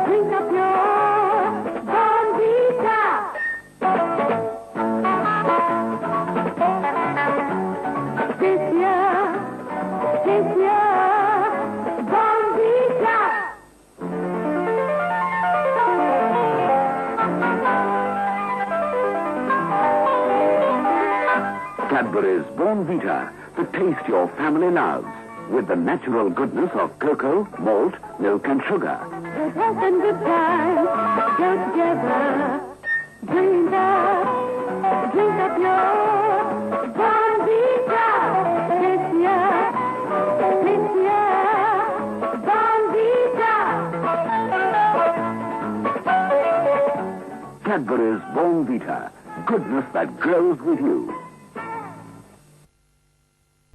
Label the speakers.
Speaker 1: Drink up your Bonvita. This year, Bonvita.
Speaker 2: Cadbury's Bonvita, the taste your family loves, with the natural goodness of cocoa, malt, milk and sugar.
Speaker 1: Good health and good times go together. Drink up your Bonvita. This year, Bonvita.
Speaker 2: Cadbury's Bonvita, goodness that grows with you.